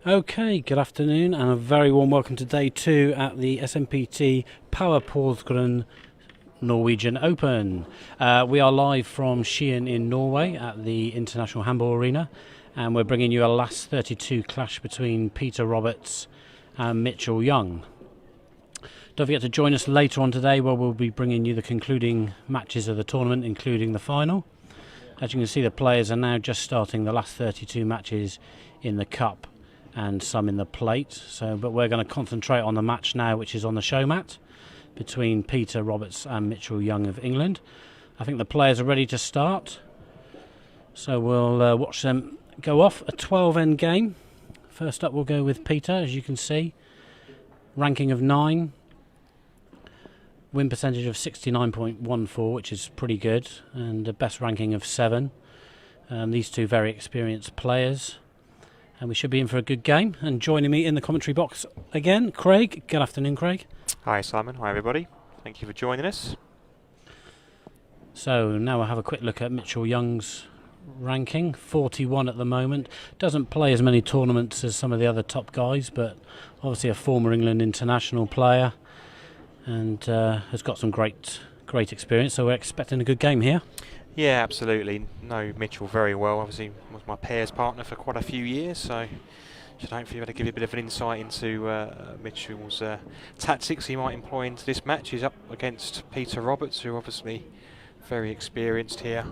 Okay, good afternoon and a very warm welcome to day two at the SMPT Power Porsgrunn Norwegian Open. We are live from Skien in Norway at the International Handball Arena, and we're bringing you a last 32 clash between Peter Roberts and Mitchell Young. Don't forget to join us later on today where we'll be bringing you the concluding matches of the tournament, including the final. As you can see, the players are now just starting the last 32 matches in the cup and some in the plate. But we're going to concentrate on the match now, which is on the show mat between Peter Roberts and Mitchell Young of England. I think the players are ready to start, so we'll watch them go off. A 12-end game. First up, we'll go with Peter, as you can see. Ranking of 9. Win percentage of 69.14, which is pretty good, and a best ranking of 7. These two very experienced players, and we should be in for a good game. And joining me in the commentary box again, Craig. Good afternoon, Craig. Hi Simon, hi everybody. Thank you for joining us. So now we'll have a quick look at Mitchell Young's ranking. 41 at the moment. Doesn't play as many tournaments as some of the other top guys, but obviously a former England international player, and has got some great experience, so we're expecting a good game here. Yeah, absolutely. Know Mitchell very well. Obviously was my pairs partner for quite a few years, so should hopefully be able to give you a bit of an insight into Mitchell's tactics he might employ into this match. He's up against Peter Roberts, who obviously very experienced here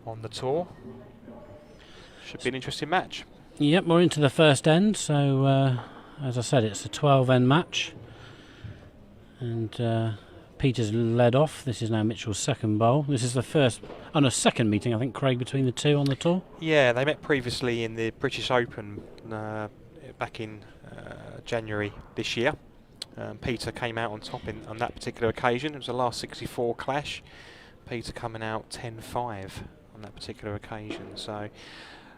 on the tour. Should be an interesting match. Yep, we're into the first end, so as I said, it's a 12-end match. And Peter's led off. This is now Mitchell's second bowl. This is the second meeting, I think, Craig, between the two on the tour. Yeah, they met previously in the British Open back in January this year. Peter came out on top on that particular occasion. It was the last 64 clash. Peter coming out 10-5 on that particular occasion. So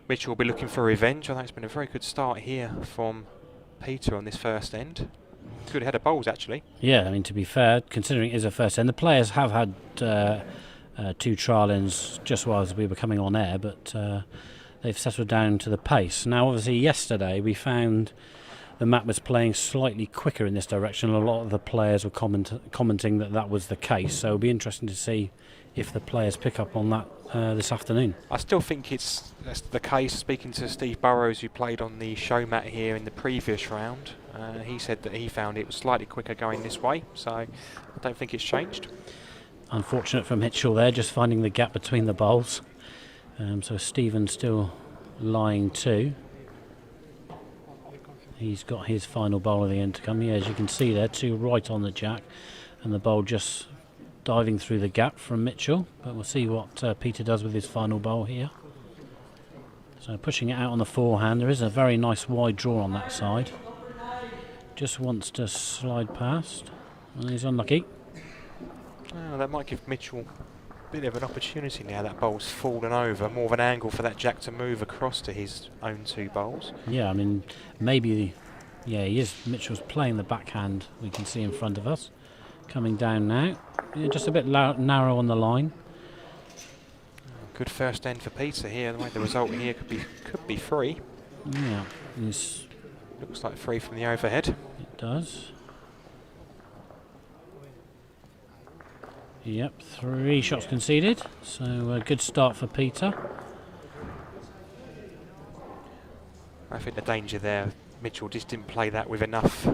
Mitchell will be looking for revenge. I think it's been a very good start here from Peter on this first end. Good head of bowls, actually. Yeah, I mean, to be fair, considering it is a first end, the players have had 2 trial ends just whilst we were coming on air, but they've settled down to the pace. Now, obviously, yesterday we found the map was playing slightly quicker in this direction. A lot of the players were commenting that was the case, so it'll be interesting to see if the players pick up on that this afternoon. I still think that's the case. Speaking to Steve Burrows, who played on the show mat here in the previous round, he said that he found it was slightly quicker going this way, so I don't think it's changed. Unfortunate for Mitchell there, just finding the gap between the bowls. So Stephen still lying 2. He's got his final bowl of the end to come. Yeah, as you can see there, 2 right on the jack, and the bowl just diving through the gap from Mitchell. But we'll see what Peter does with his final bowl here. So pushing it out on the forehand. There is a very nice wide draw on that side. Just wants to slide past, and he's unlucky. Oh, that might give Mitchell a bit of an opportunity now. That bowl's fallen over. More of an angle for that jack to move across to his own 2 bowls. Yeah, I mean, maybe, yeah, he is. Mitchell's playing the backhand, we can see in front of us. Coming down now. Yeah, just a bit narrow on the line. Good first end for Peter here. The result here could be 3. Yeah, looks like 3 from the overhead. It does. Yep, 3 shots conceded. So a good start for Peter. I think the danger there, Mitchell just didn't play that with enough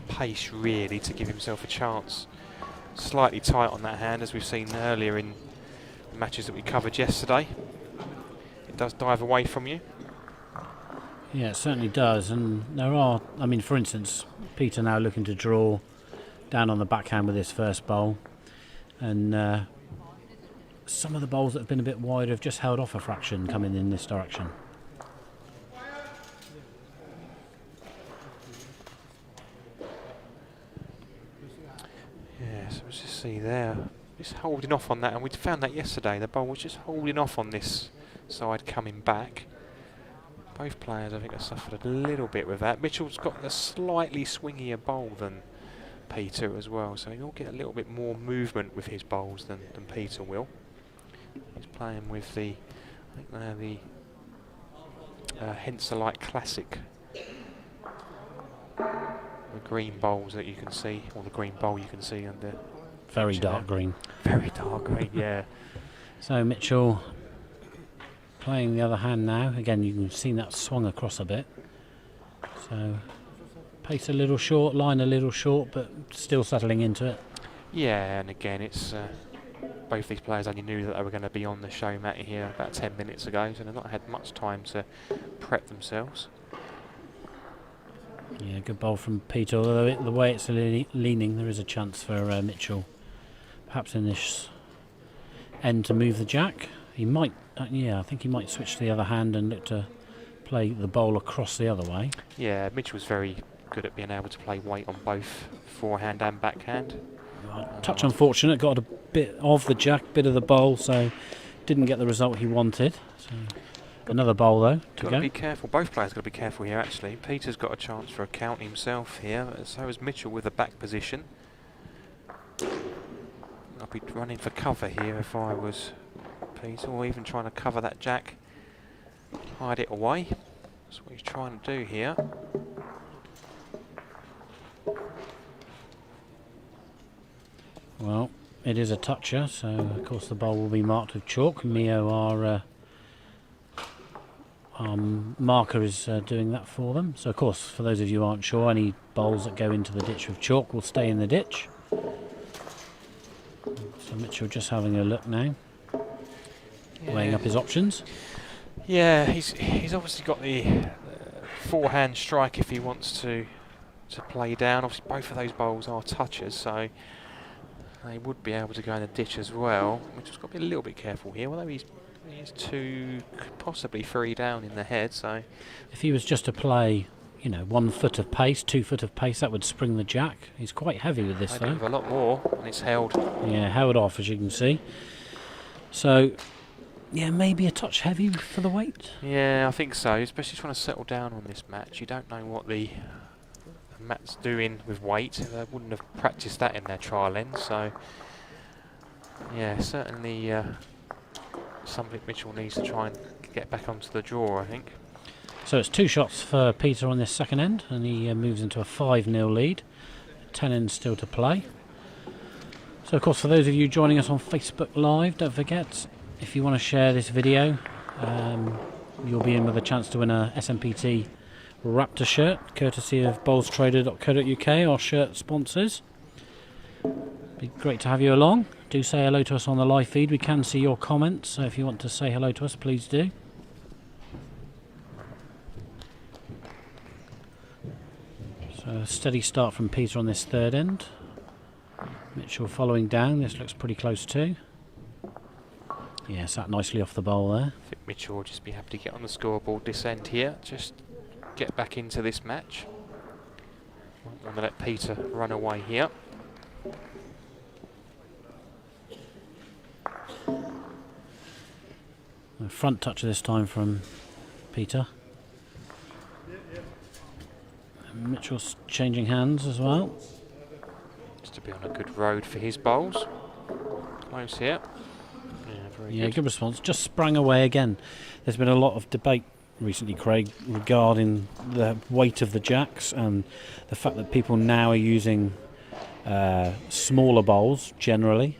pace really to give himself a chance. Slightly tight on that hand, as we've seen earlier in the matches that we covered yesterday. It does dive away from you. Yeah, it certainly does. And there are, I mean, for instance, Peter now looking to draw down on the backhand with his first bowl. And some of the bowls that have been a bit wider have just held off a fraction coming in this direction. Yes, let's just see there. Just holding off on that, and we found that yesterday. The bowl was just holding off on this side coming back. Both players, I think, have suffered a little bit with that. Mitchell's got a slightly swingier bowl than Peter as well, so he'll get a little bit more movement with his bowls than Peter will. He's playing with the, I think they're the Henselite Classic the green bowls that you can see, or the green bowl you can see under. Very dark green. Very dark green, yeah. So Mitchell playing the other hand now. Again, you can see that swung across a bit. So pace a little short, line a little short, but still settling into it. Yeah, and again, it's both these players only knew that they were going to be on the show mat here about 10 minutes ago, so they've not had much time to prep themselves. Yeah, good bowl from Peter, although the way it's leaning, there is a chance for Mitchell, perhaps in this end, to move the jack. He might, I think he might switch to the other hand and look to play the bowl across the other way. Yeah, Mitchell's very good at being able to play weight on both forehand and backhand. Touch unfortunate, got a bit of the jack, bit of the bowl, so didn't get the result he wanted. So another bowl though to Got go. to be careful. Both players got to be careful here. Actually, Peter's got a chance for a count himself here. So has Mitchell with a back position. I'd be running for cover here if I was Peter, or even trying to cover that jack, hide it away. That's what he's trying to do here. Well, it is a toucher, so of course the bowl will be marked with chalk. Mio, our marker, is doing that for them. So of course, for those of you who aren't sure, any bowls that go into the ditch with chalk will stay in the ditch. So Mitchell just having a look now, weighing up his options. Yeah, he's obviously got the forehand strike if he wants to play down. Obviously, both of those bowls are touchers, so they would be able to go in the ditch as well. We've just got to be a little bit careful here, although he's 2, possibly 3 down in the head. So if he was just to play, 1 foot of pace, 2 foot of pace, that would spring the jack. He's quite heavy with this though. A lot more, and it's held. Yeah, held off, as you can see. So yeah, maybe a touch heavy for the weight. Yeah, I think so. Especially trying to settle down on this match. You don't know what the mat's doing with weight. They wouldn't have practiced that in their trial end. So yeah, certainly something Mitchell needs to try and get back onto the draw, I think. So it's 2 shots for Peter on this second end, and he moves into a 5-0 lead. 10 ends still to play. So of course, for those of you joining us on Facebook Live, don't forget, if you want to share this video, you'll be in with a chance to win a SMPT Raptor shirt, courtesy of bowlstrader.co.uk, our shirt sponsors. Be great to have you along. Do say hello to us on the live feed. We can see your comments, so if you want to say hello to us, please do. So a steady start from Peter on this third end. Mitchell following down. This looks pretty close too. Yeah, sat nicely off the bowl there. I think Mitchell will just be happy to get on the scoreboard this end here. Just get back into this match. Won't want to let Peter run away here. A front toucher this time from Peter. And Mitchell's changing hands as well. Just to be on a good road for his bowls. Close here. Yeah, good response. Just sprang away again. There's been a lot of debate recently, Craig, regarding the weight of the jacks and the fact that people now are using smaller bowls generally,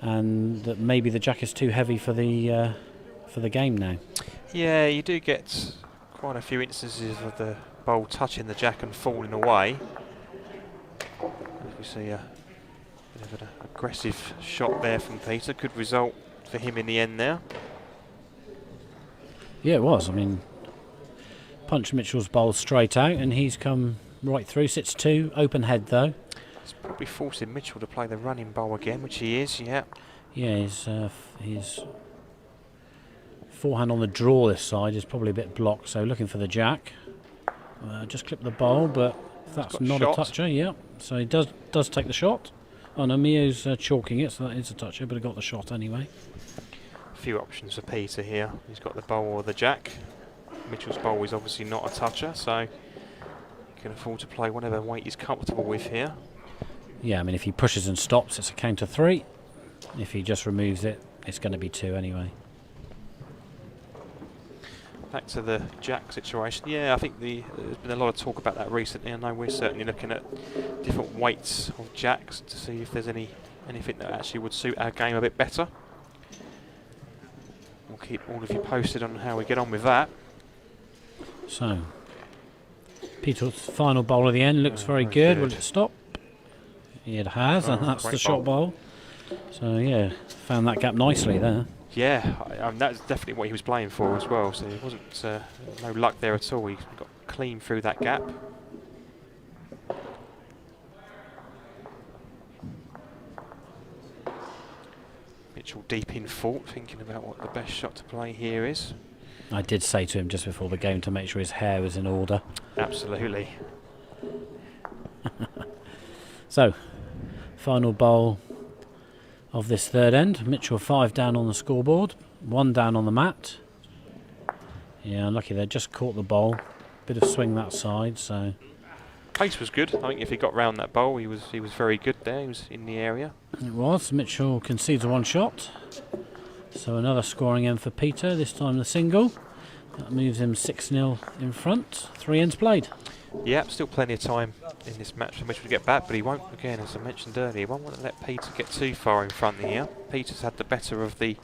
and that maybe the jack is too heavy for the game now. Yeah, you do get quite a few instances of the bowl touching the jack and falling away. As we see a bit of an aggressive shot there from Peter. Good result for him in the end now. Yeah, it was. I mean, punched Mitchell's bowl straight out, and he's come right through. Sits 2, open head though. It's probably forcing Mitchell to play the running bowl again, which he is. Yeah. Yeah, his forehand on the draw this side is probably a bit blocked, so looking for the jack. Just clip the bowl, but that's not a toucher. Yeah, so he does take the shot. Oh no, Mio's chalking it, so that is a toucher, but he got the shot anyway. A few options for Peter here. He's got the bowl or the jack. Mitchell's bowl is obviously not a toucher, so he can afford to play whatever weight he's comfortable with here. Yeah, I mean, if he pushes and stops, it's a counter 3. If he just removes it, it's going to be 2 anyway. back to the jack situation. Yeah, I think there's been a lot of talk about that recently. I know we're certainly looking at different weights of jacks to see if there's anything that actually would suit our game a bit better. We'll keep all of you posted on how we get on with that. So, Peter's final bowl of the end looks very good. Will it stop? It has, and that's the shot bowl. So yeah, found that gap nicely there. Yeah, that's definitely what he was playing for as well. So it wasn't no luck there at all. He got clean through that gap. Mitchell deep in thought, thinking about what the best shot to play here is. I did say to him just before the game to make sure his hair was in order. Absolutely. So, final bowl of this third end. Mitchell 5 down on the scoreboard, 1 down on the mat. Yeah, unlucky they just caught the bowl. Bit of swing that side, so. Pace was good. I think if he got round that bowl, he was very good there. He was in the area. It was. Mitchell concedes a 1 shot. So another scoring end for Peter, this time the single. That moves him 6-0 in front. 3 ends played. Yeah, still plenty of time in this match for Mitchell to get back, but he won't, again, as I mentioned earlier, he won't want to let Peter get too far in front here. Peter's had the better of the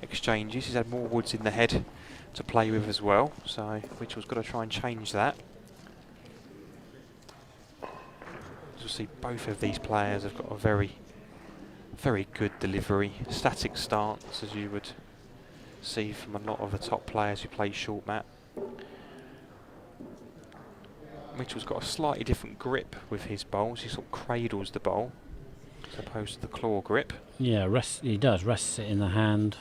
exchanges. He's had more woods in the head to play with as well, so Mitchell's got to try and change that. As you'll see, both of these players have got a very good delivery. Static stance, as you would see from a lot of the top players who play short mat. Mitchell's got a slightly different grip with his bowls. He sort of cradles the bowl as opposed to the claw grip. Yeah, he does. Rests it in the hand.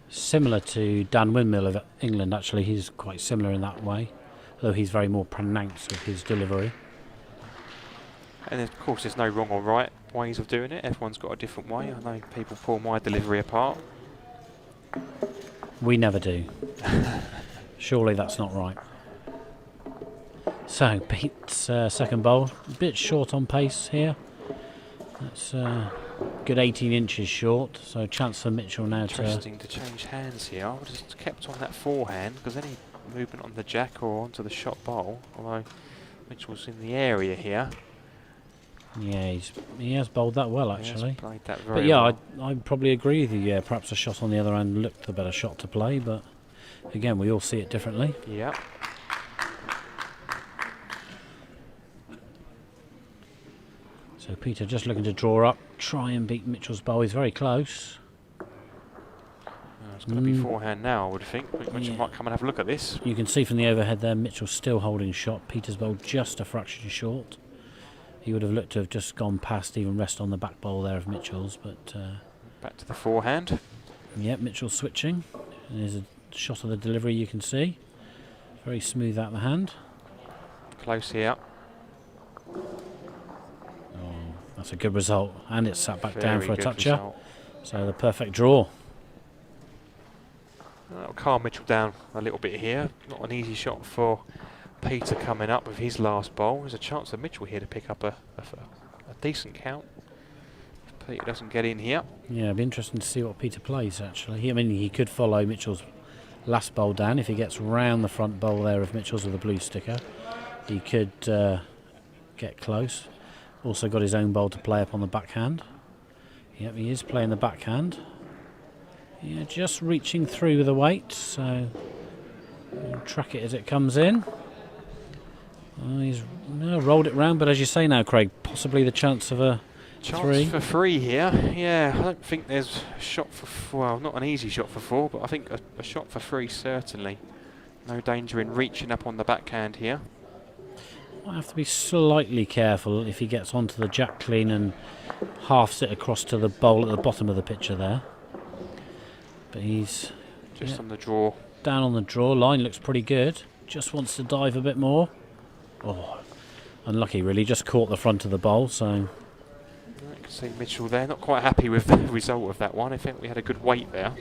Similar to Dan Windmill of England, actually. He's quite similar in that way, though he's very more pronounced with his delivery. And of course, there's no wrong or right ways of doing it. Everyone's got a different way. I know people pull my delivery apart. We never do. Surely that's not right. So, Pete's second bowl, a bit short on pace here. That's good 18 inches short, so chance for Mitchell now Interesting to change hands here. I would have just kept on that forehand, because any movement on the jack or onto the shot bowl, although Mitchell's in the area here. Yeah, he has bowled that well, actually. He has played that very but yeah, well. I'd probably agree with you. Yeah, perhaps a shot on the other end looked the better shot to play, but again, we all see it differently. Yeah. So Peter just looking to draw up, try and beat Mitchell's bowl. He's very close. It's going to be forehand now, I would think. Mitchell might come and have a look at this. You can see from the overhead there, Mitchell's still holding shot. Peter's bowl just a fraction short. He would have looked to have just gone past, even rest on the back bowl there of Mitchell's, but back to the forehand. Yep, Mitchell's switching. And there's a shot of the delivery you can see. Very smooth out the hand. Close here. Oh, that's a good result, and it's sat back down for a toucher. Result. So the perfect draw. That'll calm Mitchell down a little bit here. Not an easy shot for Peter coming up with his last bowl. There's a chance for Mitchell here to pick up a decent count if Peter doesn't get in here. Yeah, it'd be interesting to see what Peter plays, actually. I mean, he could follow Mitchell's last bowl down if he gets round the front bowl there of Mitchell's with a blue sticker. He could get close. Also got his own bowl to play up on the backhand. Yep, he is playing the backhand. Yeah, just reaching through with the weight, so we'll track it as it comes in. He's rolled it round, but as you say now, Craig, possibly the chance of a chance for 3 here. Yeah, I don't think there's a shot for well, not an easy shot for 4, but I think a shot for 3 certainly. No danger in reaching up on the backhand here. Might have to be slightly careful if he gets onto the jack clean and halves it across to the bowl at the bottom of the picture there. But he's just on the draw. Down on the draw. Line looks pretty good. Just wants to dive a bit more. Oh, unlucky really. Just caught the front of the bowl. So I can see Mitchell there. Not quite happy with the result of that one. I think we had a good weight there.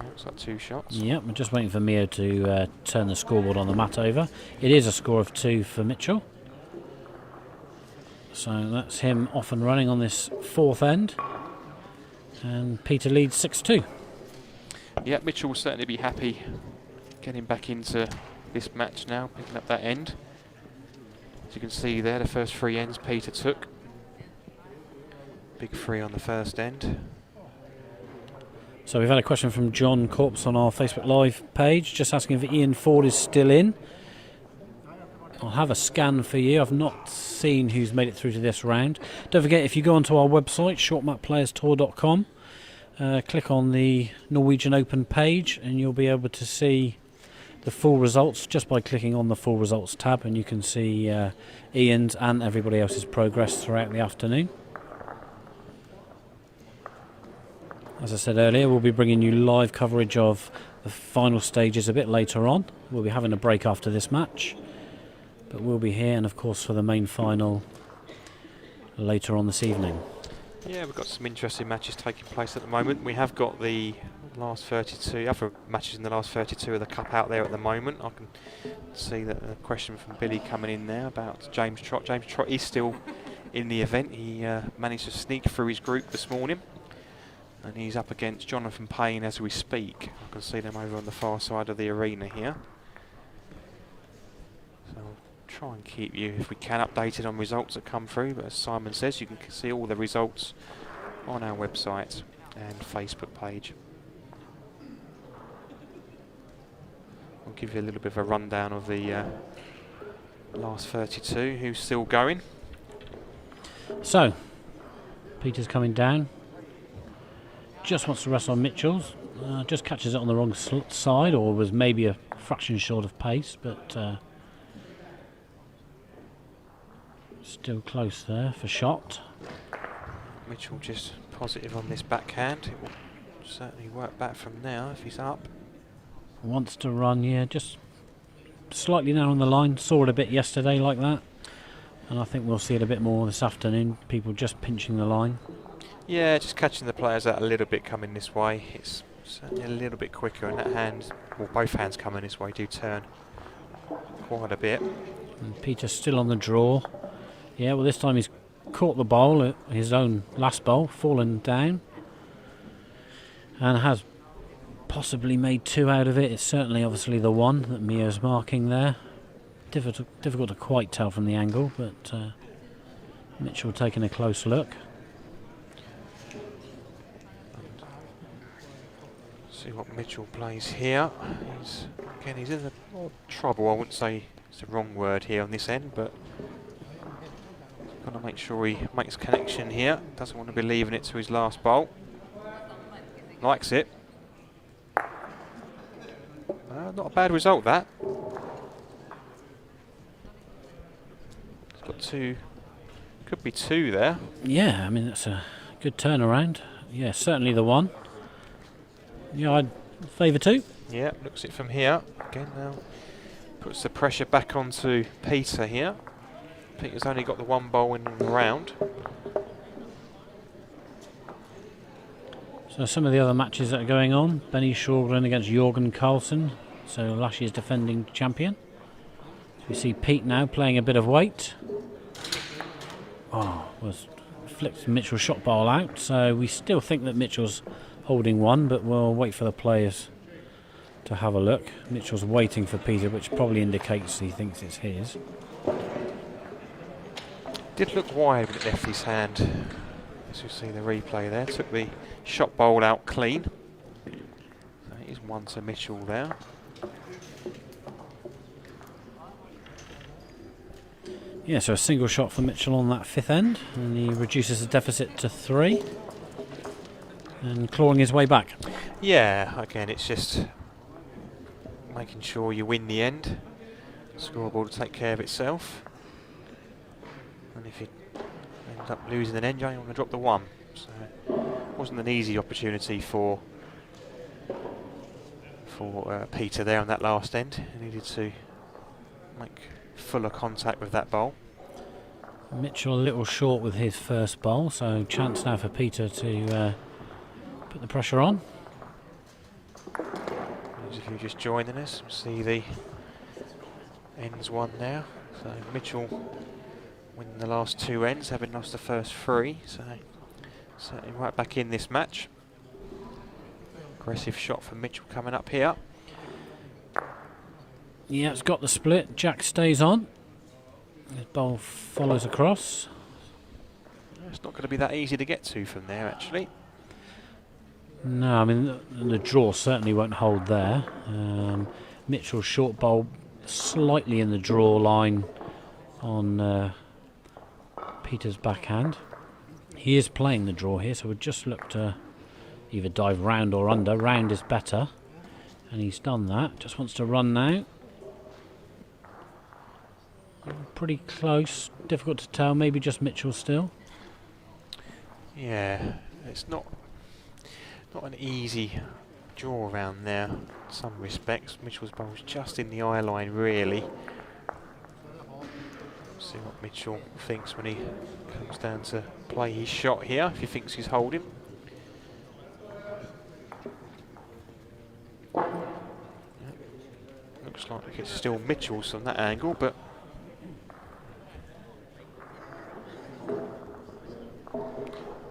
Looks like 2 shots. Yep, we're just waiting for Mio to turn the scoreboard on the mat over. It is a score of 2 for Mitchell. So that's him off and running on this 4th end. And Peter leads 6-2. Yeah, Mitchell will certainly be happy getting back into this match now, picking up that end. As you can see there, the first 3 ends Peter took. Big 3 on the first end. So we've had a question from John Corpse on our Facebook Live page, just asking if Ian Ford is still in. I'll have a scan for you. I've not seen who's made it through to this round. Don't forget, if you go onto our website, shortmapplayerstour.com, click on the Norwegian Open page and you'll be able to see the full results just by clicking on the full results tab, and you can see Ian's and everybody else's progress throughout the afternoon. As I said earlier, we'll be bringing you live coverage of the final stages a bit later on. We'll be having a break after this match, but we'll be here, and of course for the main final later on this evening. Yeah, we've got some interesting matches taking place at the moment. We have got the last 32 other matches in the last 32 of the Cup out there at the moment. I can see that a question from Billy coming in there about James Trott. James Trott is still in the event. He managed to sneak through his group this morning, and he's up against Jonathan Payne as we speak. I can see them over on the far side of the arena here. So I'll try and keep you, if we can, updated on results that come through, but as Simon says, you can see all the results on our website and Facebook page. I'll give you a little bit of a rundown of the last 32, who's still going. So, Peter's coming down. Just wants to rest on Mitchell's. Just catches it on the wrong side, or was maybe a fraction short of pace, but still close there for shot. Mitchell just positive on this backhand. It will certainly work back from now if he's up. Wants to run, yeah, just slightly down on the line. Saw it a bit yesterday like that, and I think we'll see it a bit more this afternoon. People just pinching the line. Yeah, just catching the players out a little bit coming this way. It's certainly a little bit quicker, and that hand, well, both hands coming this way do turn quite a bit. And Peter's still on the draw. Yeah, well, this time he's caught the bowl, his own last bowl, fallen down, and has possibly made 2 out of it. It's certainly obviously the one that Mio's marking there. Difficult to quite tell from the angle, but Mitchell taking a close look. See what Mitchell plays here. He's in a lot of trouble. I wouldn't say it's the wrong word here on this end, but got to make sure he makes connection here. Doesn't want to be leaving it to his last bowl. Likes it. Not a bad result, that. He's got 2. Could be 2 there. Yeah, I mean, that's a good turnaround. Yeah, certainly the one. Yeah, I'd favour 2. Yeah, looks it from here. Again now puts the pressure back onto Peter here. Peter's only got the 1 bowl in the round. So some of the other matches that are going on. Benny Sjogren against Jorgen Carlsen. So last year's defending champion. We see Pete now playing a bit of weight. Oh, flicked Mitchell's shot ball out. So we still think that Mitchell's holding 1, but we'll wait for the players to have a look. Mitchell's waiting for Peter, which probably indicates he thinks it's his. Did look wide when it left his hand. As you see the replay there, took the shot bowl out clean. So it is 1 to Mitchell there. Yeah, so a single shot for Mitchell on that 5th end, and he reduces the deficit to 3. And clawing his way back. Yeah, again, it's just making sure you win the end. Scoreboard will take care of itself. And if you end up losing an end, you only want to drop the 1. So it wasn't an easy opportunity for Peter there on that last end. He needed to make fuller contact with that bowl. Mitchell a little short with his first bowl, so chance now for Peter to put the pressure on. Those of you just joining us, see the ends 1 now. So Mitchell winning the last 2 ends, having lost the first 3. So certainly right back in this match. Aggressive shot from Mitchell coming up here. Yeah, it's got the split. Jack stays on. His bowl follows across. It's not going to be that easy to get to from there, actually. No, I mean, the draw certainly won't hold there. Mitchell's short bowl slightly in the draw line on Peter's backhand. He is playing the draw here, so we'll just look to either dive round or under. Round is better, and he's done that. Just wants to run now. Pretty close, difficult to tell, maybe just Mitchell still. Yeah, it's not an easy draw around there in some respects. Mitchell's bowl's just in the eye line, really. See what Mitchell thinks when he comes down to play his shot here, if he thinks he's holding. Yeah. Looks like it's still Mitchell's from that angle, but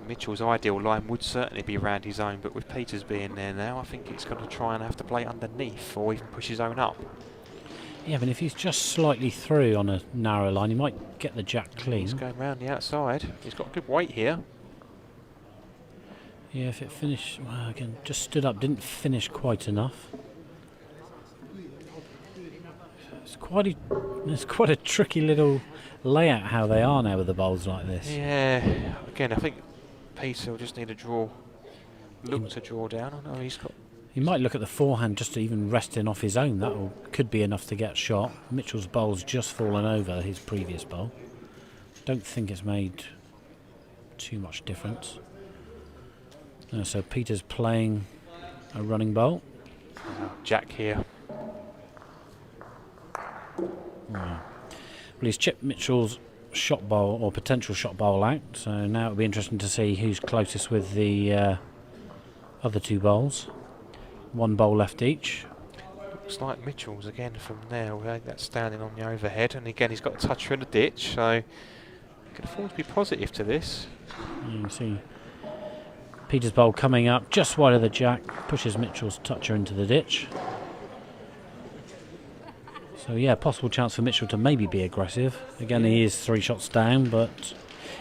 Mitchell's ideal line would certainly be around his own, but with Peters being there now, I think he's going to try and have to play underneath or even push his own up. Yeah, but if he's just slightly through on a narrow line, he might get the jack clean. He's going round the outside. He's got good weight here. Yeah, if it finished, well, again, just stood up, didn't finish quite enough. It's quite a tricky little layout how they are now with the bowls like this. Yeah, again, I think Peter will just need a draw. Look to draw down. I know he's got. He might look at the forehand just to even resting off his own. That could be enough to get shot. Mitchell's bowl's just fallen over his previous bowl. Don't think it's made too much difference. So Peter's playing a running bowl. Jack here. Well, he's chipped Mitchell's shot bowl or potential shot bowl out. So now it'll be interesting to see who's closest with the other two bowls. One bowl left each. Looks like Mitchell's again from there. That's standing on the overhead, and again he's got a toucher in the ditch, so can afford to be positive to this. You can see Peter's bowl coming up just wide of the jack, pushes Mitchell's toucher into the ditch. So yeah, possible chance for Mitchell to maybe be aggressive. Again, he is 3 shots down, but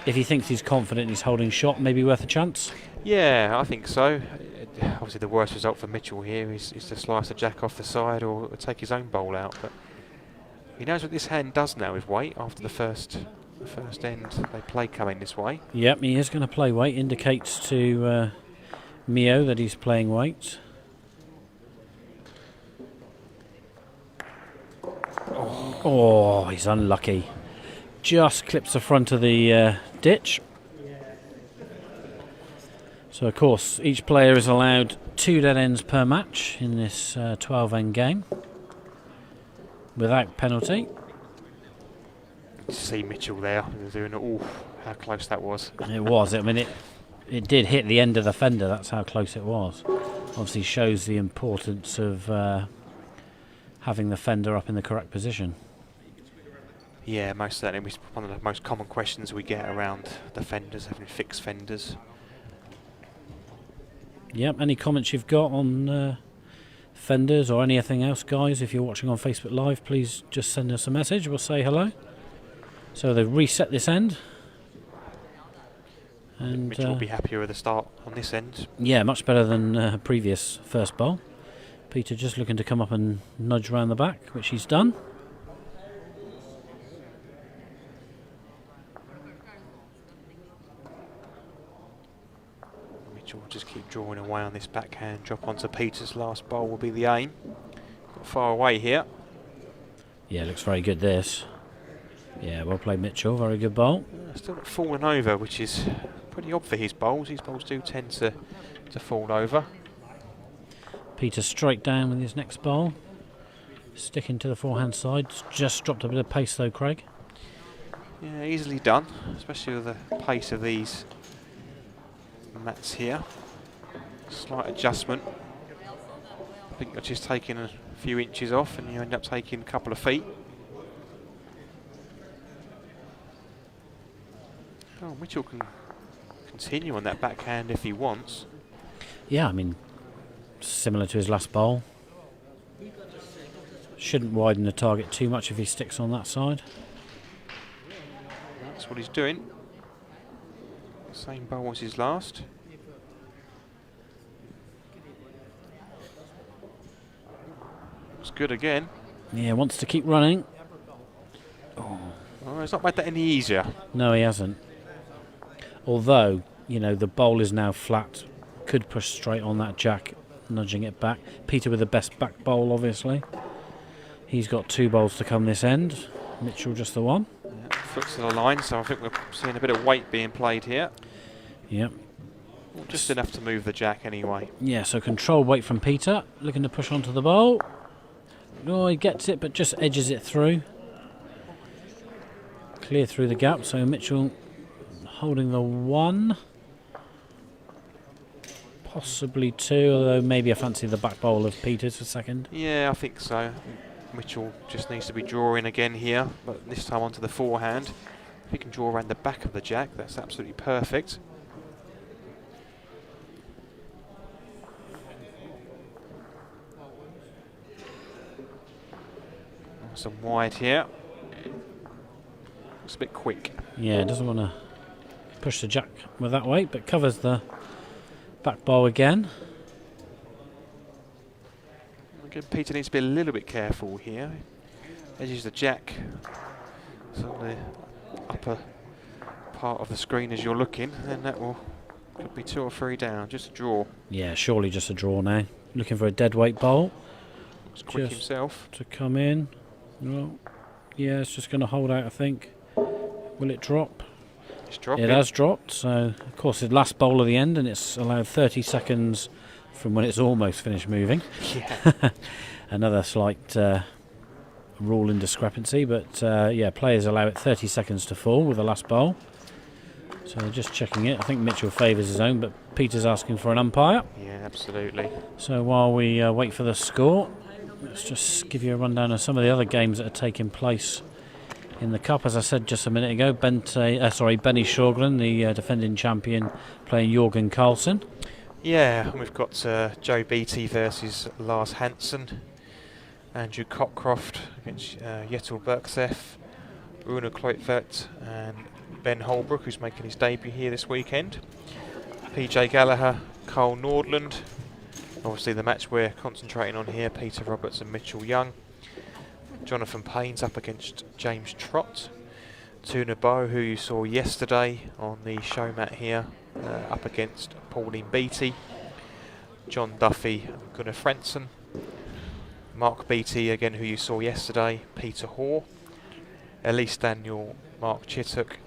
if he thinks he's confident he's holding shot, maybe worth a chance. Yeah, I think so. Obviously the worst result for Mitchell here is to slice the jack off the side or take his own bowl out, but he knows what this hand does now with weight after the first end they play coming this way. Yep, he is going to play weight. Indicates to Mio that he's playing weight. Oh, he's unlucky. Just clips the front of the ditch. So, of course, each player is allowed 2 dead ends per match in this 12-end game without penalty. See Mitchell there doing it. Ooh, how close that was. It was. I mean, it did hit the end of the fender. That's how close it was. Obviously shows the importance of having the fender up in the correct position. Yeah, most certainly. It's one of the most common questions we get around the fenders, having fixed fenders. Yep, any comments you've got on fenders or anything else, guys, if you're watching on Facebook Live, please just send us a message. We'll say hello. So they've reset this end. And Mitchell will be happier with the start on this end. Yeah, much better than previous first bowl. Peter just looking to come up and nudge round the back, which he's done. Mitchell will just keep drawing away on this backhand. Drop onto Peter's last bowl will be the aim. Got far away here. Yeah, looks very good this. Yeah, well played Mitchell, very good bowl. Still not falling over, which is pretty odd for his bowls. His bowls do tend to fall over. Peter straight down with his next bowl. Sticking to the forehand side. Just dropped a bit of pace though, Craig. Yeah, easily done, especially with the pace of these mats here. Slight adjustment. I think you're just taking a few inches off and you end up taking a couple of feet. Oh, Mitchell can continue on that backhand if he wants. Yeah, I mean, Similar to his last bowl. Shouldn't widen the target too much if he sticks on that side. That's what he's doing. Same bowl as his last. It's good again. Yeah, wants to keep running. Oh, it's not made that any easier. No, he hasn't. Although, you know, the bowl is now flat. Could push straight on that jack, nudging it back. Peter with the best back bowl, obviously. He's got 2 bowls to come this end. Mitchell just the one. Yeah, foot to the line, so I think we're seeing a bit of weight being played here. Yep. Well, just enough to move the jack anyway. Yeah, so controlled weight from Peter. Looking to push onto the bowl. Oh, he gets it, but just edges it through. Clear through the gap, so Mitchell holding the 1. Possibly 2, although maybe I fancy the back bowl of Peter's for second. Yeah, I think so. Mitchell just needs to be drawing again here, but this time onto the forehand. If he can draw around the back of the jack, that's absolutely perfect. Some wide here. Looks a bit quick. Yeah, doesn't want to push the jack with that weight, but covers the back bowl again. Again, Peter needs to be a little bit careful here. Edges the jack. So the upper part of the screen as you're looking, and that could be 2 or 3 down. Just a draw. Yeah, surely just a draw now. Looking for a dead weight bowl. It's quick Just himself. to come in. Well, yeah, it's just going to hold out, I think. Will it drop? It's dropping. It has dropped, so of course it's last bowl of the end, and it's allowed 30 seconds from when it's almost finished moving. Yeah. Another slight rule indiscrepancy, but yeah, players allow it 30 seconds to fall with the last bowl. So just checking it. I think Mitchell favours his own, but Peter's asking for an umpire. Yeah, absolutely. So while we wait for the score, let's just give you a rundown of some of the other games that are taking place in the Cup. As I said just a minute ago, Benny Sjogren, the defending champion, playing Jørgen Carlsen. Yeah, and we've got Joe Beattie versus Lars Hansen, Andrew Cockcroft against Jetil Bergsev, Rune Kloitvert and Ben Holbrook, who's making his debut here this weekend. PJ Gallagher, Carl Nordland. Obviously the match we're concentrating on here, Peter Roberts and Mitchell Young. Jonathan Payne's up against James Trott. Tuna Bow, who you saw yesterday on the show mat here, up against Pauline Beattie. John Duffy and Gunnar Frentzen. Mark Beattie, again, who you saw yesterday, Peter Hoare. Elise Daniel, Mark Chittock.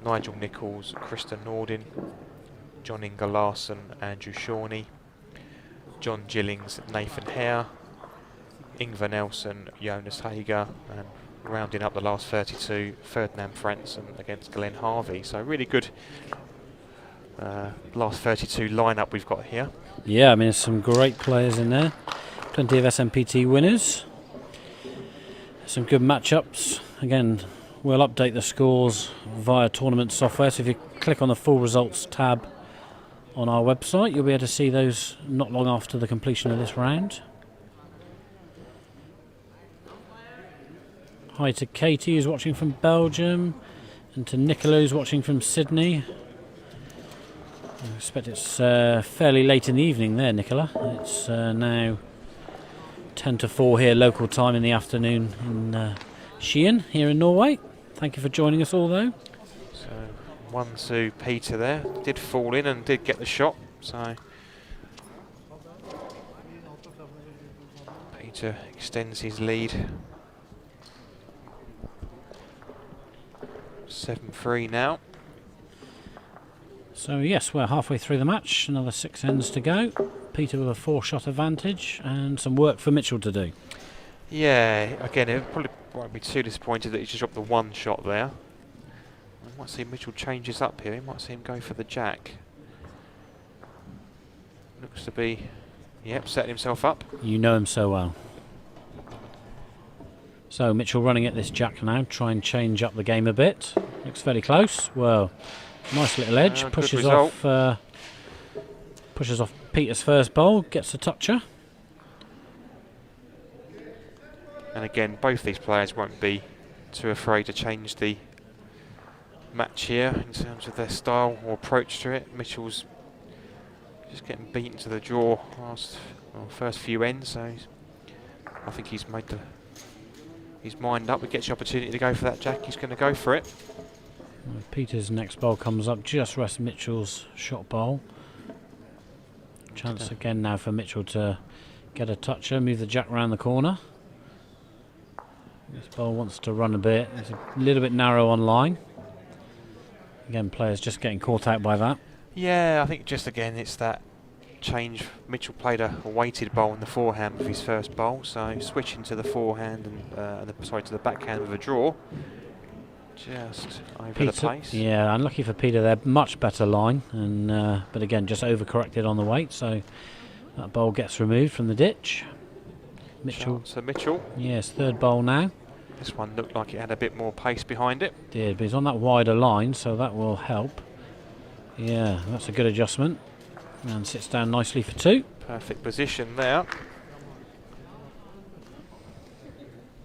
Nigel Nichols, Krista Nordin. John Inga Larson, Andrew Shawnee. John Gillings, Nathan Hare. Ingvar Nelson, Jonas Hager, and rounding up the last 32, Ferdinand Frantzen against Glenn Harvey. So really good last 32 lineup we've got here. Yeah, I mean, there's some great players in there. Plenty of SMPT winners. Some good matchups. Again, we'll update the scores via tournament software. So if you click on the full results tab on our website, you'll be able to see those not long after the completion of this round. Hi to Katie, who's watching from Belgium, and to Nicola, who's watching from Sydney. I expect it's fairly late in the evening there, Nicola. It's now 10 to 4 here, local time in the afternoon in Skien, here in Norway. Thank you for joining us all, though. So 1-2 Peter there. Did fall in and did get the shot. So Peter extends his lead. 7-3 now. So yes, we're halfway through the match. Another 6 ends to go. Peter with a 4-shot advantage and some work for Mitchell to do. Yeah, again, it probably won't be too disappointed that he just dropped the 1 shot there. I might see Mitchell changes up here. You might see him go for the jack. Looks to be, yep, setting himself up. You know him so well. So Mitchell running at this jack now, try and change up the game a bit. Looks fairly close. Well, nice little edge. Pushes Pushes off Peter's first bowl, gets the toucher. And again, both these players won't be too afraid to change the match here in terms of their style or approach to it. Mitchell's just getting beaten to the draw first few ends, so I think he's made his mind up. He gets the opportunity to go for that jack, he's going to go for it. Peter's next bowl comes up, just rests Mitchell's shot bowl. Chance again now for Mitchell to get a toucher, move the jack round the corner. This bowl wants to run a bit, it's a little bit narrow on line. Again, players just getting caught out by that. Yeah, I think just again it's that change. Mitchell played a weighted bowl in the forehand with his first bowl, so switching to the forehand and to the backhand with a draw. Just over Peter, the pace. Yeah, unlucky for Peter there. Much better line, and but again just overcorrected on the weight, so that bowl gets removed from the ditch. Mitchell. So Mitchell. Yes, third bowl now. This one looked like it had a bit more pace behind it. Did, but he's on that wider line, so that will help. Yeah, that's a good adjustment. And sits down nicely for two. Perfect position there.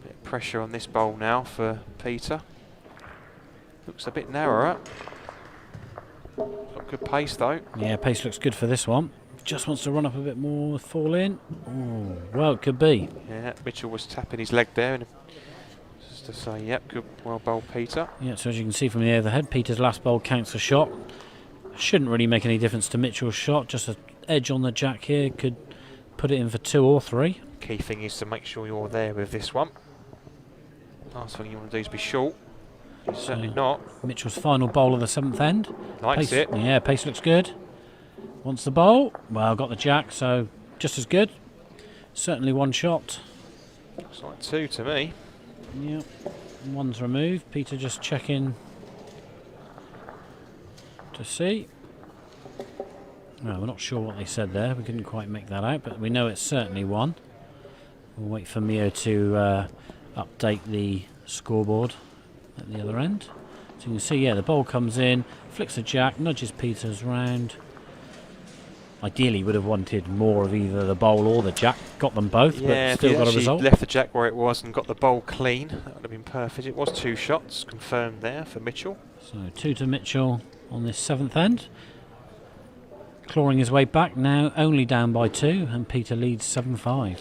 Bit of pressure on this bowl now for Peter. Looks a bit narrower. Got good pace though. Yeah, pace looks good for this one. Just wants to run up a bit more, fall in. Oh, well, it could be. Yeah, Mitchell was tapping his leg there, and just to say, yep, good, well bowled, Peter. Yeah, so as you can see from the overhead, Peter's last bowl counts a shot. Shouldn't really make any difference to Mitchell's shot. Just an edge on the jack here could put it in for 2 or 3. Key thing is to make sure you're there with this one. Last thing you want to do is be short. Certainly not. Mitchell's final bowl of the 7th end. Likes pace, it. Yeah, pace looks good. Wants the bowl. Well, got the jack, so just as good. Certainly one shot. Looks like 2 to me. Yep. One's removed. Peter just checking to see. Well, we're not sure what they said there. We couldn't quite make that out, but we know it's certainly 1. We'll wait for Mio to update the scoreboard at the other end. So you can see, yeah, the bowl comes in, flicks a jack, nudges Peters round. Ideally would have wanted more of either the bowl or the jack. Got them both, yeah, but still got a result. Left the jack where it was and got the bowl clean. That would have been perfect. It was 2 shots confirmed there for Mitchell. So 2 to Mitchell on this 7th end. Clawing his way back now, only down by 2, and Peter leads 7-5.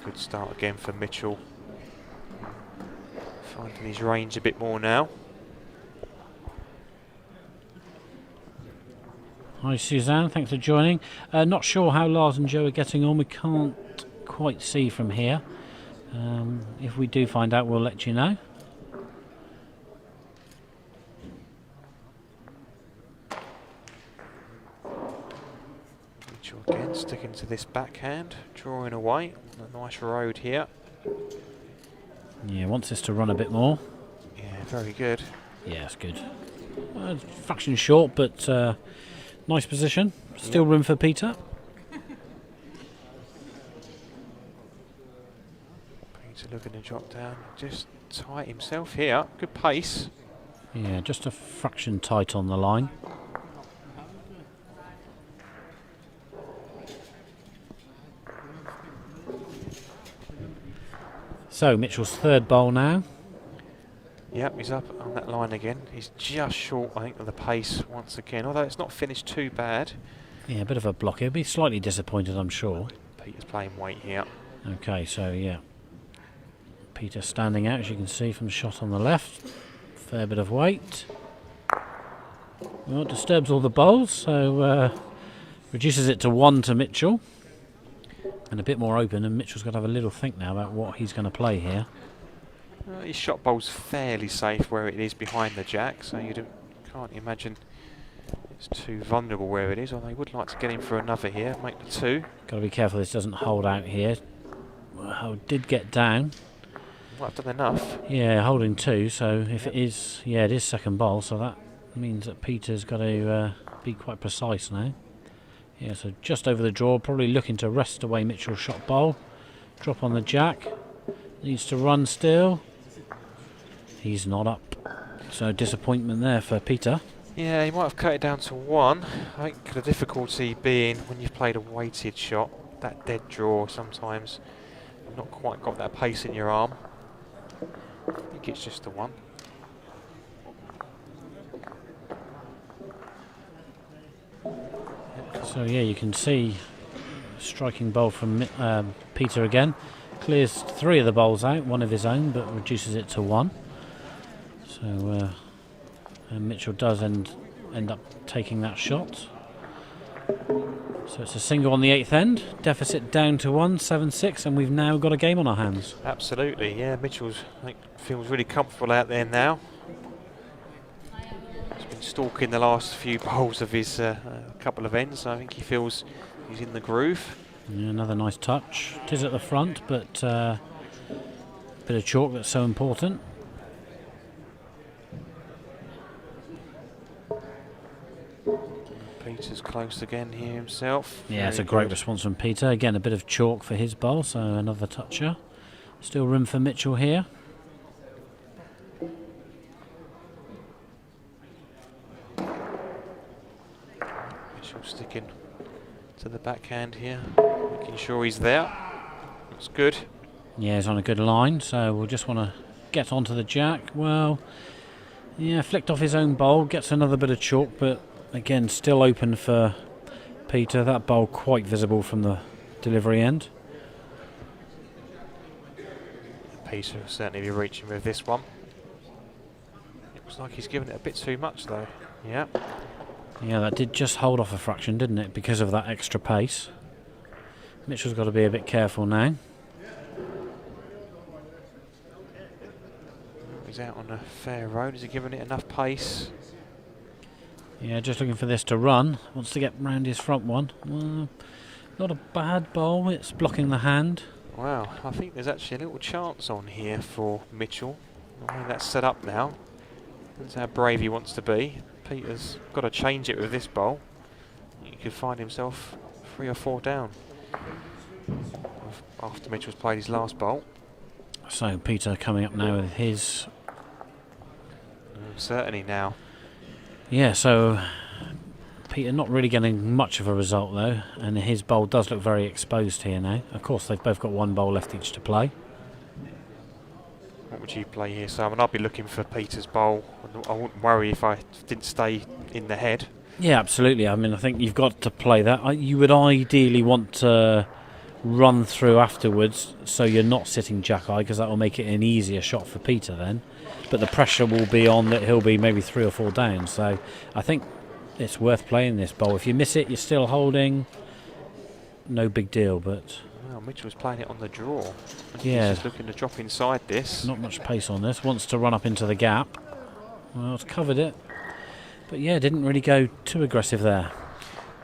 Good start again for Mitchell. Finding his range a bit more now. Hi Suzanne, thanks for joining. Not sure how Lars and Joe are getting on. We can't quite see from here. If we do find out, we'll let you know. Mitchell again sticking to this backhand, drawing away on a nice road here. Yeah, wants this to run a bit more. Yeah, very good. Yeah, it's good. Fraction short, but nice position. Still room for Peter. Peter looking to drop down. Just tight himself here. Good pace. Yeah, just a fraction tight on the line. So Mitchell's 3rd bowl now. Yep, he's up on that line again. He's just short, I think, of the pace once again, although it's not finished too bad. Yeah, a bit of a block. He'll be slightly disappointed, I'm sure. Peter's playing weight here. Okay, so yeah. Peter standing out, as you can see from the shot on the left. Fair bit of weight. Well, it disturbs all the bowls, so reduces it to 1 to Mitchell. And a bit more open, and Mitchell's got to have a little think now about what he's going to play here. His shot bowl's fairly safe where it is behind the jack, so you can't imagine it's too vulnerable where it is, although he would like to get in for another here, make the 2. Got to be careful this doesn't hold out here. Well, did get down. Well, I've done enough. Yeah, holding 2, so if it is, yeah, it is 2nd bowl, so that means that Peter's got to be quite precise now. Yeah, so just over the draw, probably looking to wrest away Mitchell's shot bowl. Drop on the jack. Needs to run still. He's not up. So disappointment there for Peter. Yeah, he might have cut it down to 1. I think the difficulty being when you've played a weighted shot, that dead draw sometimes, you've not quite got that pace in your arm. I think it's just the 1. So yeah, you can see striking bowl from Peter again. Clears 3 of the bowls out, 1 of his own, but reduces it to 1. So and Mitchell does end up taking that shot. So it's a single on the 8th end. Deficit down to 1, 7-6, and we've now got a game on our hands. Absolutely, yeah. Mitchell's, I think, feels really comfortable out there now. He's been stalking the last few bowls of his couple of ends. So I think he feels he's in the groove. Yeah, another nice touch. It is at the front, but a bit of chalk that's so important. Peter's close again here himself. Yeah, it's a great response from Peter. Again, a bit of chalk for his bowl, so another toucher. Still room for Mitchell here. Mitchell sticking to the backhand here, making sure he's there. That's good. Yeah, he's on a good line, so we'll just want to get onto the jack. Well, yeah, flicked off his own bowl, gets another bit of chalk, but again, still open for Peter. That bowl quite visible from the delivery end. Peter will certainly be reaching with this one. It looks like he's given it a bit too much though. Yeah. Yeah, that did just hold off a fraction, didn't it, because of that extra pace. Mitchell's got to be a bit careful now. He's out on a fair road. Is he giving it enough pace? Yeah, just looking for this to run. Wants to get round his front one. Well, not a bad bowl. It's blocking the hand. Wow, I think there's actually a little chance on here for Mitchell. The way that's set up now. That's how brave he wants to be. Peter's got to change it with this bowl. He could find himself 3 or 4 down after Mitchell's played his last bowl. So Peter coming up now with his. Certainly now. Yeah, so Peter not really getting much of a result though, and his bowl does look very exposed here now. Of course, they've both got 1 bowl left each to play. What would you play here, Simon? I'd be looking for Peter's bowl. I wouldn't worry if I didn't stay in the head. Yeah, absolutely. I mean, I think you've got to play that. You would ideally want to run through afterwards, so you're not sitting jack-eye, because that will make it an easier shot for Peter then. But the pressure will be on that he'll be maybe 3 or 4 down. So I think it's worth playing this bowl. If you miss it, you're still holding. No big deal, but. Well, Mitchell's playing it on the draw. Yeah. He's just looking to drop inside this. Not much pace on this. Wants to run up into the gap. Well, it's covered it. But yeah, didn't really go too aggressive there.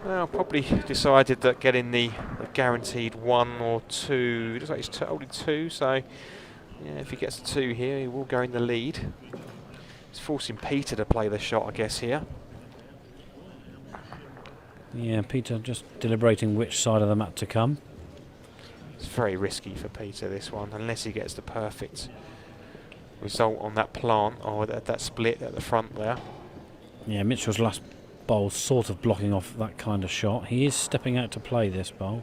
Well, probably decided that getting the guaranteed 1 or 2. It looks like he's only 2, so yeah, if he gets a 2 here, he will go in the lead. He's forcing Peter to play the shot, I guess, here. Yeah, Peter just deliberating which side of the mat to come. It's very risky for Peter, this one, unless he gets the perfect result on that plant or that split at the front there. Yeah, Mitchell's last bowl sort of blocking off that kind of shot. He is stepping out to play this bowl.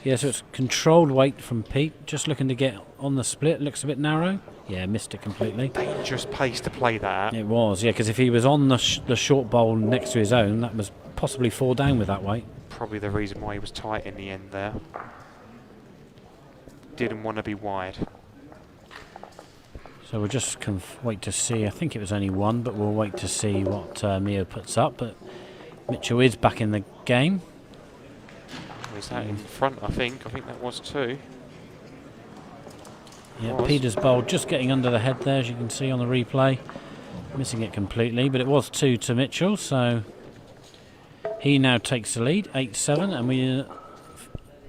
Yeah, so it's controlled weight from Pete, just looking to get on the split. Looks a bit narrow. Yeah, missed it completely. Dangerous pace to play that at. It was, yeah, because if he was on the short bowl next to his own, that was possibly 4 down with that weight. Probably the reason why he was tight in the end there. Didn't want to be wide. So we'll just wait to see. I think it was only 1, but we'll wait to see what Mio puts up. But Mitchell is back in the game. Was that in front, I think? I think that was 2. Yeah, Peter's bowl just getting under the head there, as you can see on the replay. Missing it completely, but it was 2 to Mitchell, so he now takes the lead, 8-7, and we're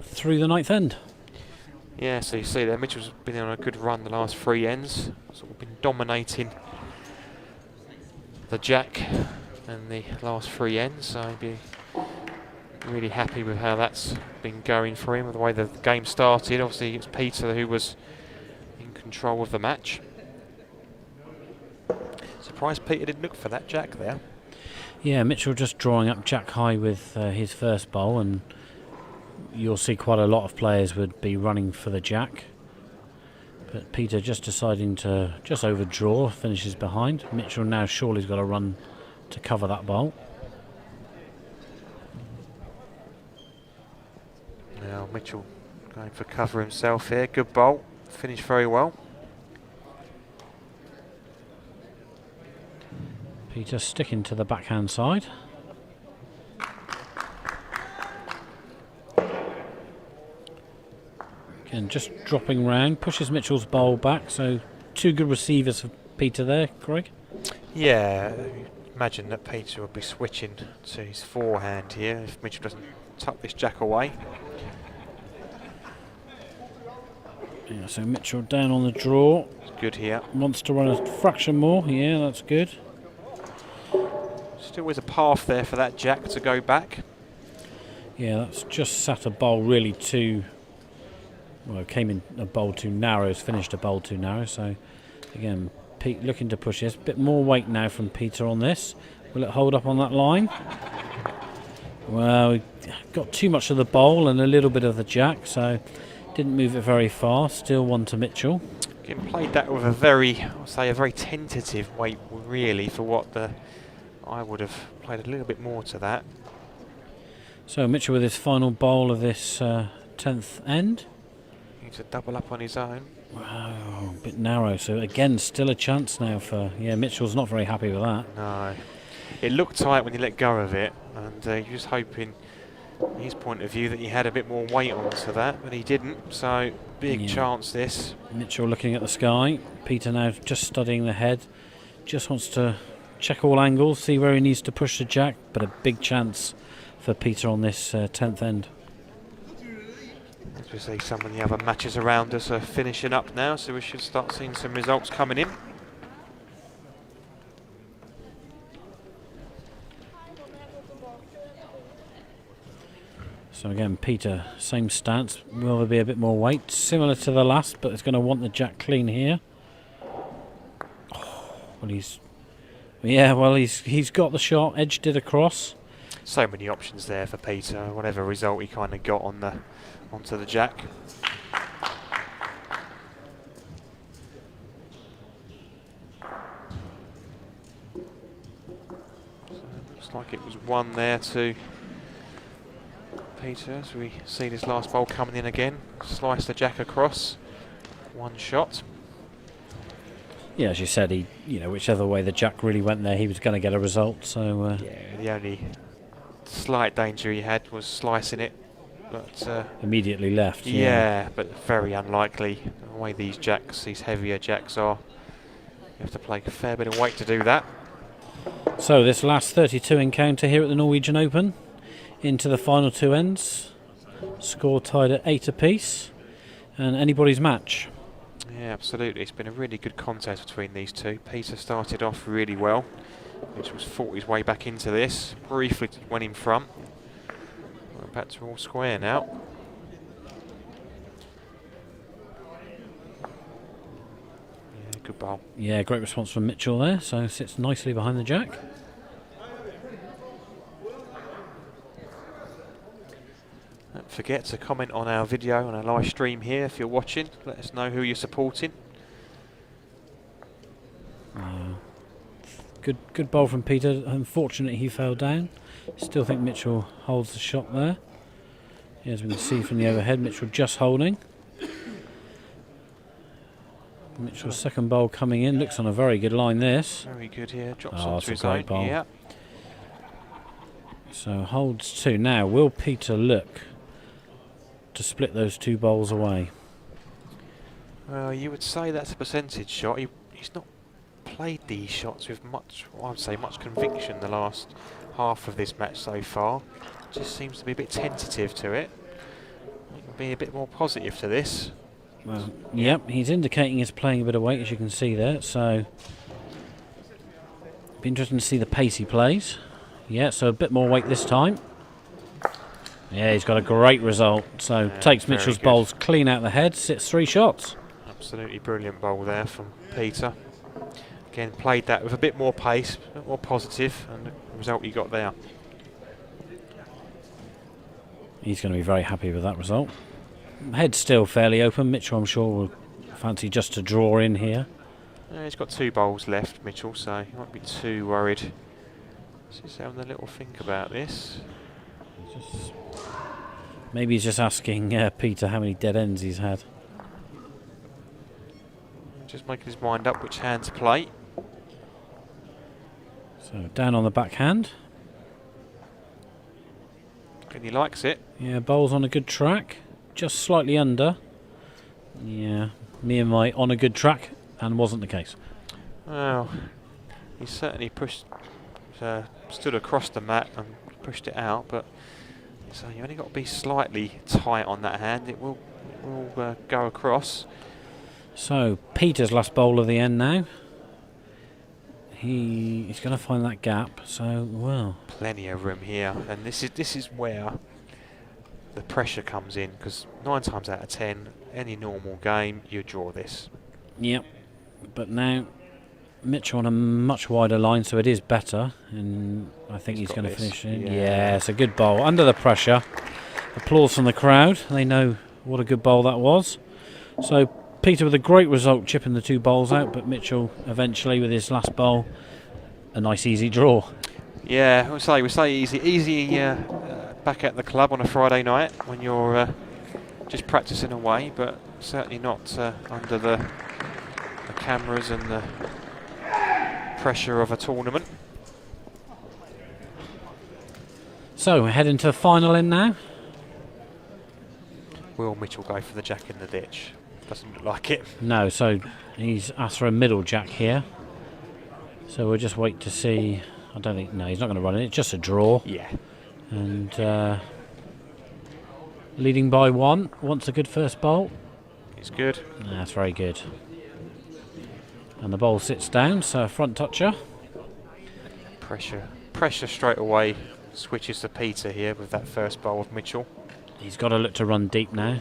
through the 9th end. Yeah, so you see there, Mitchell's been on a good run the last 3 ends. Sort of been dominating the jack and the last 3 ends, so he'd be really happy with how that's been going for him, with the way the game started. Obviously it's Peter who was in control of the match. Surprised Peter didn't look for that jack there. Yeah, Mitchell just drawing up jack high with his first bowl, and you'll see quite a lot of players would be running for the jack. But Peter just deciding to just overdraw, finishes behind. Mitchell now surely's got to run to cover that bowl. Now Mitchell going for cover himself here. Good bowl, finished very well. Peter sticking to the backhand side. Again, just dropping round, pushes Mitchell's bowl back, so two good receivers for Peter there, Craig. Yeah, imagine that Peter will be switching to his forehand here if Mitchell doesn't tuck this jack away. Yeah, so Mitchell down on the draw. It's good here. Wants to run a fraction more, yeah, that's good. Still with a path there for that jack to go back. Yeah, that's just sat a bowl really too... Well, came in a bowl too narrow, has finished a bowl too narrow, so again, Pete looking to push this. Bit more weight now from Peter on this. Will it hold up on that line? Well, we got too much of the bowl and a little bit of the jack, so didn't move it very far. Still one to Mitchell. Again, played that with a very, I'll say, a very tentative weight, really, for what I would have played a little bit more to that. So Mitchell with his final bowl of this 10th end. Needs to double up on his own. Wow, a bit narrow. So again, still a chance now for... Yeah, Mitchell's not very happy with that. No. It looked tight when you let go of it, and you're just hoping, from his point of view, that he had a bit more weight onto that, but he didn't, so big chance this. Mitchell looking at the sky. Peter now just studying the head. Just wants to check all angles, see where he needs to push the jack, but a big chance for Peter on this 10th end. As we see, some of the other matches around us are finishing up now, so we should start seeing some results coming in. So again, Peter, same stance. Will there be a bit more weight? Similar to the last, but it's going to want the jack clean here. Oh, well, he's got the shot, edged it across. So many options there for Peter, whatever result he kind of got onto the jack. So it looks like it was one there to Peter, as we see this last bowl coming in again. Slice the jack across, one shot. Yeah, as you said, whichever way the jack really went there, he was going to get a result. So yeah, the only slight danger he had was slicing it, but immediately left. Yeah, but very unlikely. The way these heavier jacks are, you have to play a fair bit of weight to do that. So this last 32 encounter here at the Norwegian Open, into the final two ends, score tied at 8 apiece, and anybody's match. Yeah, absolutely. It's been a really good contest between these two. Peter started off really well, which was fought his way back into this. Briefly went in front. We're back to all square now. Yeah, good bowl. Yeah, great response from Mitchell there. So sits nicely behind the jack. Don't forget to comment on our video, on our live stream here if you're watching. Let us know who you're supporting. Good bowl from Peter. Unfortunately, he fell down. Still think Mitchell holds the shot there. As we can see from the overhead, Mitchell just holding. Mitchell's second bowl coming in. Looks on a very good line, this. Very good here. Drops Oh, onto that's his a own. great bowl. Yeah. So holds two. Now, will Peter look to split those two bowls away? Well, you would say that's a percentage shot. He's not played these shots with much, I would say, much conviction the last half of this match so far. Just seems to be a bit tentative to it. Be a bit more positive to this. Well, yep, he's indicating he's playing a bit of weight, as you can see there. So, be interesting to see the pace he plays. Yeah, so a bit more weight this time. Yeah, he's got a great result. So Yeah, takes Mitchell's good. bowls clean out the head, sits 3 shots. Absolutely brilliant bowl there from Peter. again, played that with a bit more pace, a bit more positive, and the result you got there. He's going to be very happy with that result. Head's still fairly open. Mitchell, I'm sure, will fancy just to draw in here. He's got 2 bowls left, Mitchell, so he won't be too worried. He's having a little think about this. Maybe he's just asking Peter how many dead ends he's had. Just making his mind up which hand to play. So down on the backhand. And he likes it. Yeah, bowl's on a good track. Just slightly under. Yeah, me and my on a good track, and wasn't the case. Well, he certainly stood across the mat and pushed it out, but so you only got to be slightly tight on that hand. It will go across. So Peter's last bowl of the end now. He's going to find that gap. So well, plenty of room here, and this is where the pressure comes in, because 9 times out of 10, any normal game, you draw this. Yep, but now Mitchell on a much wider line, so it is better, and I think he's going to finish it. Yeah, it's a good bowl under the pressure. Applause from the crowd. They know what a good bowl that was. So Peter with a great result, chipping the 2 bowls out, but Mitchell eventually with his last bowl, a nice easy draw. Yeah, we say easy back at the club on a Friday night when you're just practicing away, but certainly not under the cameras and the pressure of a tournament. So we're heading to the final in now. Will Mitchell go for the jack in the ditch? Doesn't look like it. No, so he's asked for a middle jack here. So we'll just wait to see. I don't think, no, he's not going to run it. It's just a draw. Yeah. And leading by 1. Wants a good first bowl. It's good. That's very good. And the bowl sits down, so a front toucher. Pressure straight away switches to Peter here with that first bowl of Mitchell. He's got to look to run deep now.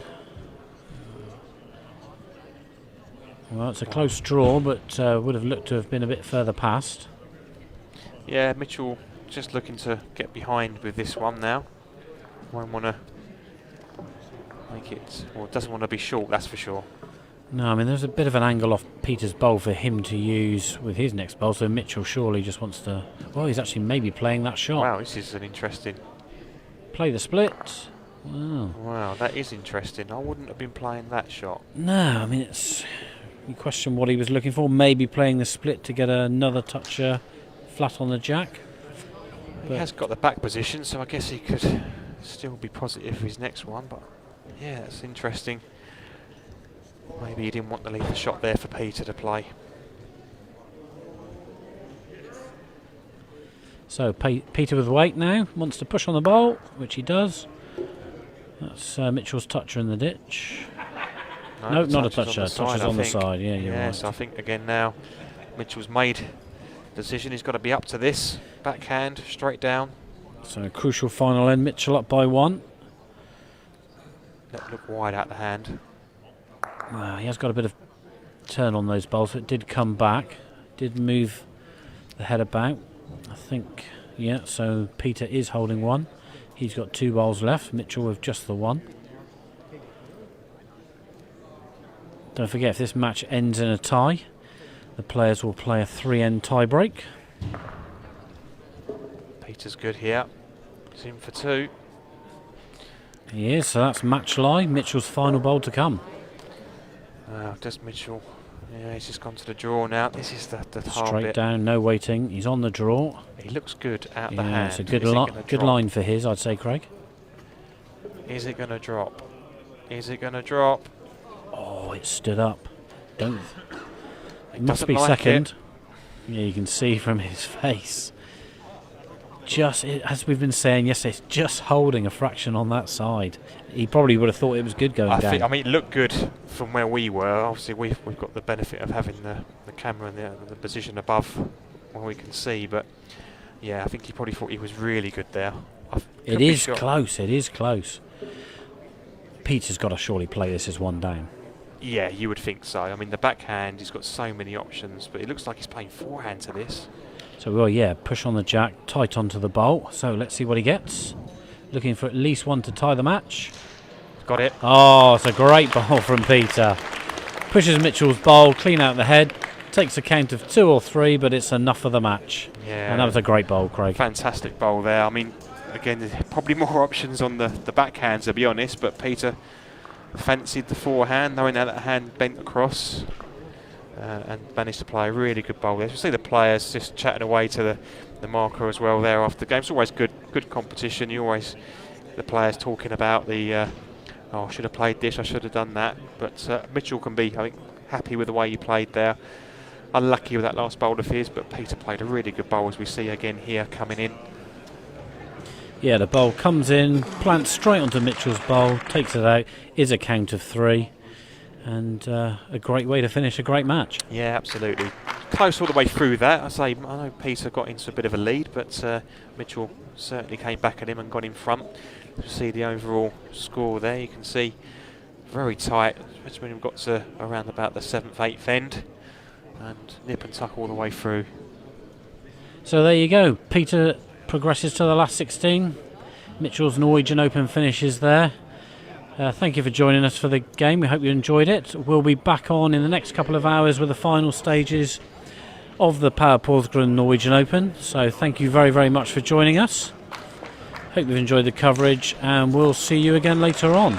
Well, it's a close draw, but would have looked to have been a bit further past. Yeah, Mitchell just looking to get behind with this one now. Won't want to make it, or doesn't want to be short, that's for sure. No, I mean, there's a bit of an angle off Peter's bowl for him to use with his next bowl, so Mitchell surely just wants to... Well, he's actually maybe playing that shot. Wow, this is an interesting... Play the split. Wow. Wow, that is interesting. I wouldn't have been playing that shot. No, I mean, it's... You question what he was looking for. Maybe playing the split to get another toucher flat on the jack. He has got the back position, so I guess he could still be positive for his next one, but yeah, that's interesting. Maybe he didn't want to leave the shot there for Peter to play. So Peter with weight now, wants to push on the bowl, which he does. That's Mitchell's toucher in the ditch. No, not a toucher. Toucher's on the side. Yeah, you're right. So I think again now, Mitchell's made the decision. He's got to be up to this. Backhand, straight down. So a crucial final end. Mitchell up by 1. Let look wide out the hand. He has got a bit of turn on those bowls. It did come back. Did move the head about. I think, yeah, so Peter is holding 1. He's got 2 bowls left. Mitchell with just the 1. Don't forget, if this match ends in a tie, the players will play a 3-end tie break. Peter's good here. He's in for 2. He is, so that's match lie. Mitchell's final bowl to come. Does Mitchell... Yeah, he's just gone to the draw now. This is the hard Straight bit. down, no waiting. He's on the draw. He looks good out the Yeah, hand. it's a good line for his, I'd say, Craig. Is it going to drop? Is it going to drop? Oh, it stood up. It must doesn't be like second. Yeah, you can see from his face. Just, as we've been saying yesterday, it's just holding a fraction on that side. He probably would have thought it was good going down. I mean, it looked good from where we were. Obviously, we've got the benefit of having the camera and the position above where we can see. But yeah, I think he probably thought he was really good there. It is close. It is close. Peter's got to surely play this as 1 down. Yeah, you would think so. I mean, the backhand, he's got so many options, but it looks like he's playing forehand to this. So, well, yeah, push on the jack, tight onto the bowl. So let's see what he gets. Looking for at least one to tie the match. Got it. Oh, it's a great bowl from Peter. Pushes Mitchell's bowl, clean out the head. Takes a count of 2 or 3, but it's enough for the match. Yeah. And that was a great bowl, Craig. Fantastic bowl there. I mean, again, there's probably more options on the backhands, to be honest, but Peter fancied the forehand, knowing how that hand bent across, and managed to play a really good bowl there. You see the players just chatting away to the marker as well there after the game. It's always good competition. You always, the players talking about the, oh, I should have played this, I should have done that. But Mitchell can be, I think, happy with the way he played there. Unlucky with that last bowl of his, but Peter played a really good bowl, as we see again here coming in. Yeah, the bowl comes in, plants straight onto Mitchell's bowl, takes it out, is a count of 3, and a great way to finish a great match. Yeah, absolutely. Close all the way through that. I know Peter got into a bit of a lead, but Mitchell certainly came back at him and got in front. You see the overall score there. You can see very tight, especially when we've got to around about the 7th, 8th end, and nip and tuck all the way through. So there you go. Peter progresses to the last 16. Mitchell's Norwegian Open finishes there. Thank you for joining us for the game. We hope you enjoyed it. We'll be back on in the next couple of hours with the final stages of the Power Porsgrunn Norwegian Open. So thank you very, very much for joining us. Hope you've enjoyed the coverage, and we'll see you again later on.